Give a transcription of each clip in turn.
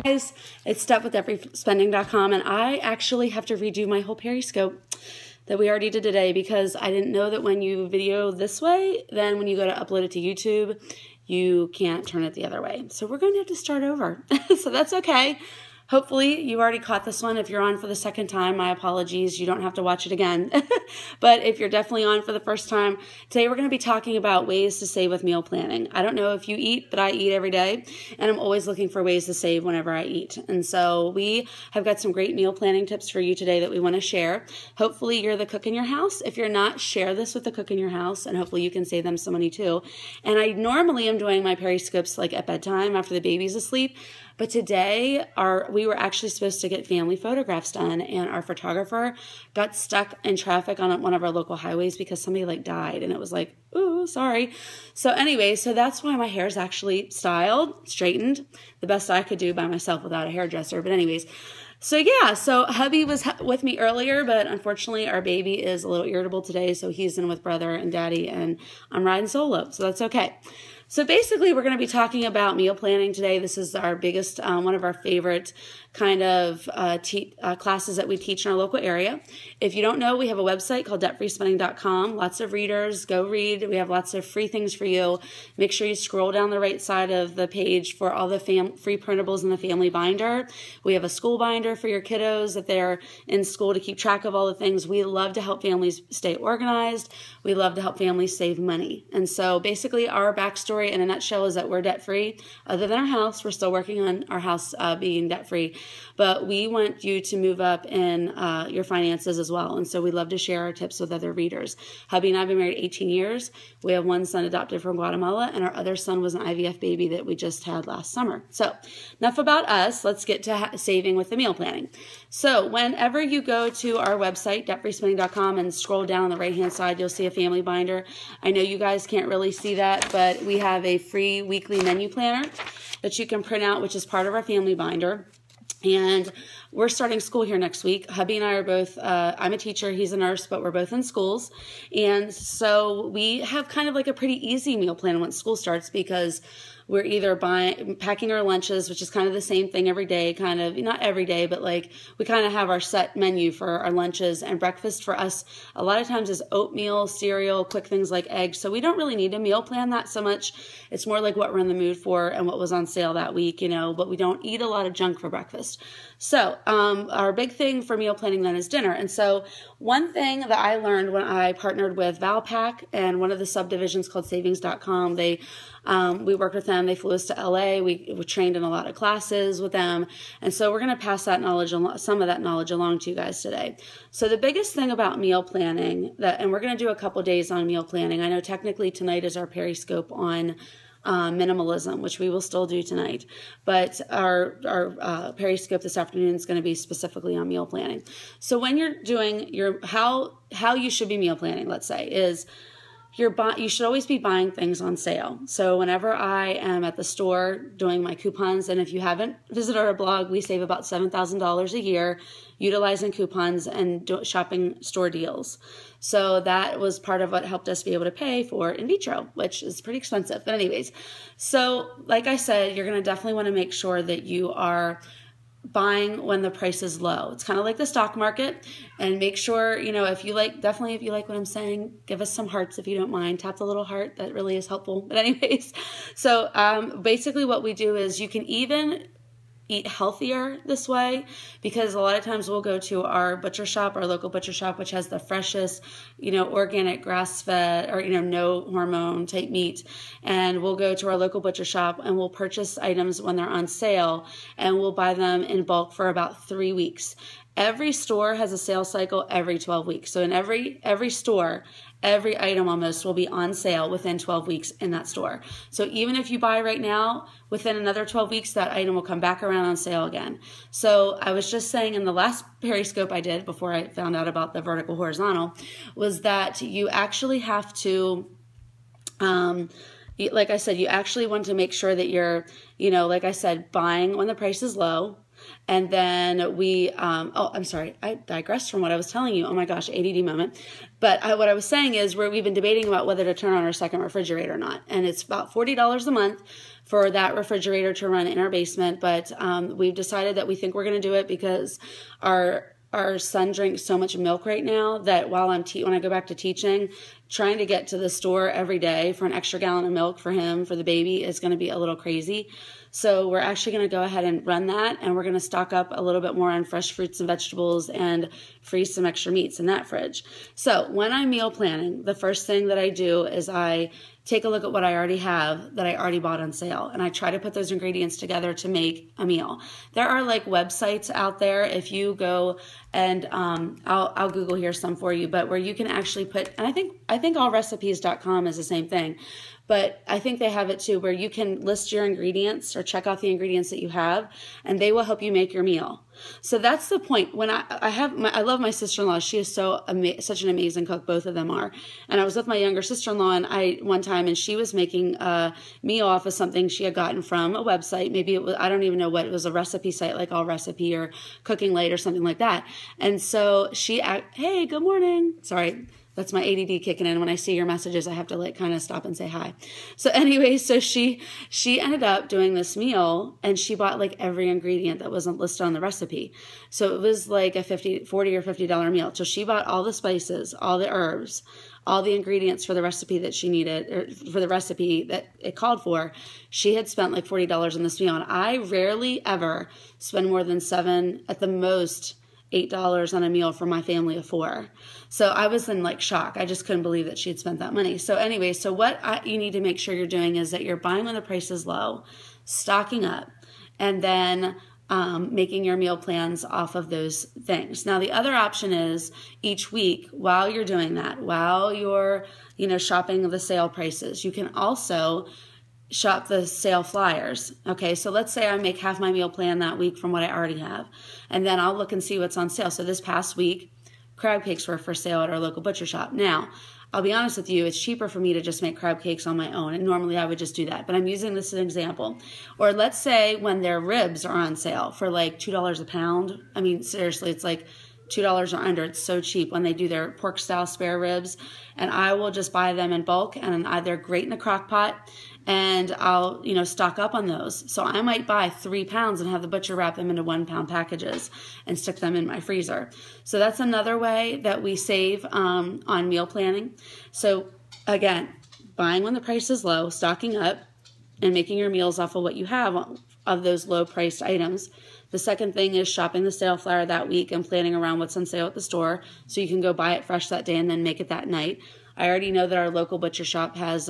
Guys, it's Steph with DebtFreeSpending.com, and I actually have to redo my whole Periscope that we already did today because I didn't know that when you video this way, then when you go to upload it to YouTube, you can't turn it the other way. So we're going to have to start over. So that's okay. Hopefully you already caught this one. If you're on for the second time, my apologies. You don't have to watch it again. But if you're definitely on for the first time, today we're going to be talking about ways to save with meal planning. I don't know if you eat, but I eat every day, and I'm always looking for ways to save whenever I eat. And so we have got some great meal planning tips for you today that we want to share. Hopefully you're the cook in your house. If you're not, share this with the cook in your house, and hopefully you can save them some money too. And I normally am doing my Periscopes like at bedtime after the baby's asleep. But today, we were actually supposed to get family photographs done, and our photographer got stuck in traffic on one of our local highways because somebody like died, and it was like, ooh, sorry. So anyway, so that's why my hair is actually styled, straightened, the best I could do by myself without a hairdresser. But anyways, so yeah, so hubby was with me earlier, but unfortunately our baby is a little irritable today, so he's in with brother and daddy, and I'm riding solo, so that's okay. So basically, we're going to be talking about meal planning today. This is our biggest, one of our favorite kind of classes that we teach in our local area. If you don't know, we have a website called DebtFreeSpending.com. Lots of readers. Go read. We have lots of free things for you. Make sure you scroll down the right side of the page for all the free printables in the family binder. We have a school binder for your kiddos if they're in school to keep track of all the things. We love to help families stay organized. We love to help families save money. And so basically our backstory in a nutshell is that we're debt-free. Other than our house, we're still working on our house being debt-free. But we want you to move up in your finances as well. And so we love to share our tips with other readers. Hubby and I have been married 18 years. We have one son adopted from Guatemala, and our other son was an IVF baby that we just had last summer. So enough about us. Let's get to saving with the meal planning. So whenever you go to our website, DebtFreeSpending.com, and scroll down on the right-hand side, you'll see a family binder. I know you guys can't really see that, but we have a free weekly menu planner that you can print out, which is part of our family binder. And we're starting school here next week. Hubby and I are both, I'm a teacher, he's a nurse, but we're both in schools. And so we have kind of like a pretty easy meal plan once school starts because we're either packing our lunches, which is kind of the same thing every day, kind of, not every day, but like we kind of have our set menu for our lunches, and breakfast for us a lot of times is oatmeal, cereal, quick things like eggs. So we don't really need a meal plan that so much. It's more like what we're in the mood for and what was on sale that week, you know, but we don't eat a lot of junk for breakfast. So our big thing for meal planning then is dinner. And so one thing that I learned when I partnered with Valpak and one of the subdivisions called Savings.com, we worked with them. They flew us to LA. We trained in a lot of classes with them. And so we're going to pass that knowledge, some of that knowledge along to you guys today. So the biggest thing about meal planning, and we're going to do a couple days on meal planning. I know technically tonight is our Periscope on minimalism, which we will still do tonight. But our Periscope this afternoon is going to be specifically on meal planning. So when you're doing how you should be meal planning, let's say, is you should always be buying things on sale. So whenever I am at the store doing my coupons, and if you haven't visited our blog, we save about $7,000 a year utilizing coupons and shopping store deals. So that was part of what helped us be able to pay for in vitro, which is pretty expensive. But anyways, so like I said, you're going to definitely want to make sure that you are buying when the price is low. It's kind of like the stock market, and make sure, you know, if you like what I'm saying, give us some hearts if you don't mind. Tap the little heart. That really is helpful. But anyways, so basically what we do is you can even eat healthier this way, because a lot of times we'll go to our butcher shop, our local butcher shop, which has the freshest, you know, organic grass-fed or, you know, no hormone type meat. And we'll go to our local butcher shop and we'll purchase items when they're on sale, and we'll buy them in bulk for about 3 weeks. Every store has a sales cycle every 12 weeks. So in every store, every item almost will be on sale within 12 weeks in that store. So even if you buy right now, within another 12 weeks, that item will come back around on sale again. So I was just saying in the last Periscope I did before I found out about the vertical horizontal was that you actually have to, like I said, you actually want to make sure that you're, you know, like I said, buying when the price is low. And then we, I'm sorry, I digressed from what I was telling you. Oh my gosh, ADD moment. But what I was saying is we've been debating about whether to turn on our second refrigerator or not. And it's about $40 a month for that refrigerator to run in our basement. But we've decided that we think we're going to do it because our son drinks so much milk right now that while when I go back to teaching, trying to get to the store every day for an extra gallon of milk for him, for the baby, is going to be a little crazy. So we're actually going to go ahead and run that, and we're going to stock up a little bit more on fresh fruits and vegetables and freeze some extra meats in that fridge. So when I'm meal planning, the first thing that I do is I take a look at what I already have that I already bought on sale, and I try to put those ingredients together to make a meal. There are like websites out there, if you go and I'll Google here some for you, but where you can actually put, and I think allrecipes.com is the same thing, but I think they have it too, where you can list your ingredients or check out the ingredients that you have, and they will help you make your meal. So that's the point. When I love my sister-in-law. She is such an amazing cook. Both of them are. And I was with my younger sister-in-law one time, and she was making a meal off of something she had gotten from a website. Maybe it was, I don't even know what it was, a recipe site like All Recipe or Cooking Late or something like that. And so hey, good morning. Sorry. That's my ADD kicking in. When I see your messages, I have to like kind of stop and say hi. So anyway, so she ended up doing this meal, and she bought like every ingredient that wasn't listed on the recipe. So it was like a $40 or $50 meal. So she bought all the spices, all the herbs, all the ingredients for the recipe that she needed, or for the recipe that it called for. She had spent like $40 on this meal. And I rarely ever spend more than $7, at the most $8 on a meal for my family of 4. So I was in like shock. I just couldn't believe that she had spent that money. So anyway, so what you need to make sure you're doing is that you're buying when the price is low, stocking up, and then making your meal plans off of those things. Now, the other option is each week, while you're doing that, while you're, shopping the sale prices, you can also shop the sale flyers. Okay, so let's say I make half my meal plan that week from what I already have, and then I'll look and see what's on sale. So this past week, crab cakes were for sale at our local butcher shop. Now, I'll be honest with you, it's cheaper for me to just make crab cakes on my own, and normally I would just do that, but I'm using this as an example. Or let's say when their ribs are on sale for like $2 a pound. I mean, seriously, it's like $2 or under. It's so cheap when they do their pork style spare ribs, and I will just buy them in bulk, and they're great in a crock pot, and I'll stock up on those. So I might buy 3 pounds and have the butcher wrap them into 1 pound packages and stick them in my freezer. So that's another way that we save on meal planning. So again, buying when the price is low, stocking up, and making your meals off of what you have of those low priced items. The second thing is shopping the sale flyer that week and planning around what's on sale at the store so you can go buy it fresh that day and then make it that night. I already know that our local butcher shop has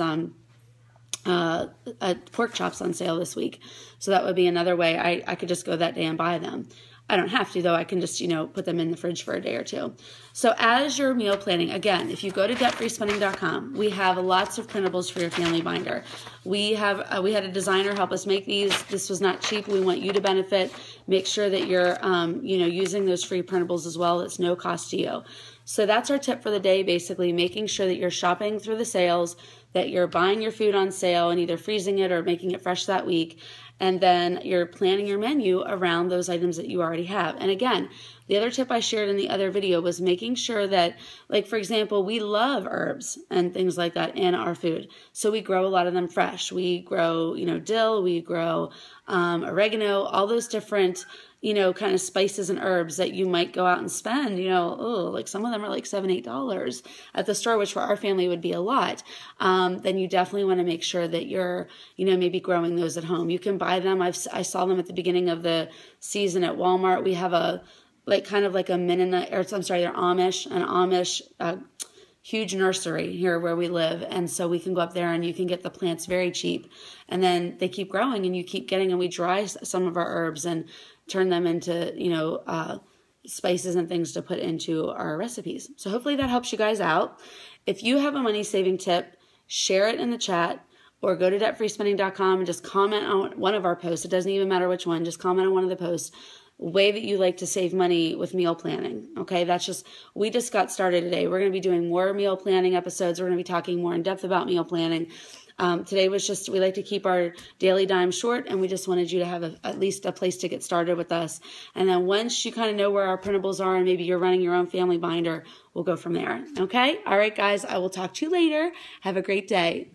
pork chops on sale this week. So that would be another way I could just go that day and buy them. I don't have to, though. I can just, put them in the fridge for a day or two. So as you're meal planning, again, if you go to debtfreespending.com, we have lots of printables for your family binder. We had a designer help us make these. This was not cheap. We want you to benefit. Make sure that you're, using those free printables as well. It's no cost to you. So that's our tip for the day, basically making sure that you're shopping through the sales, that you're buying your food on sale and either freezing it or making it fresh that week. And then you're planning your menu around those items that you already have. And again, the other tip I shared in the other video was making sure that, like, for example, we love herbs and things like that in our food. So we grow a lot of them fresh. We grow, dill, we grow oregano, all those different, kind of spices and herbs that you might go out and spend, like some of them are like $7, $8 at the store, which for our family would be a lot. Then you definitely want to make sure that you're, maybe growing those at home. You can buy them. I saw them at the beginning of the season at Walmart. We have they're Amish, huge nursery here where we live. And so we can go up there and you can get the plants very cheap. And then they keep growing and you keep getting, and we dry some of our herbs and turn them into, spices and things to put into our recipes. So hopefully that helps you guys out. If you have a money saving tip, share it in the chat or go to debtfreespending.com and just comment on one of our posts. It doesn't even matter which one. Just comment on one of the posts. Way that you like to save money with meal planning. Okay, we just got started today. We're going to be doing more meal planning episodes. We're going to be talking more in depth about meal planning. Today was just, we like to keep our daily dime short, and we just wanted you to have at least a place to get started with us. And then once you kind of know where our printables are and maybe you're running your own family binder, we'll go from there. Okay? All right, guys, I will talk to you later. Have a great day.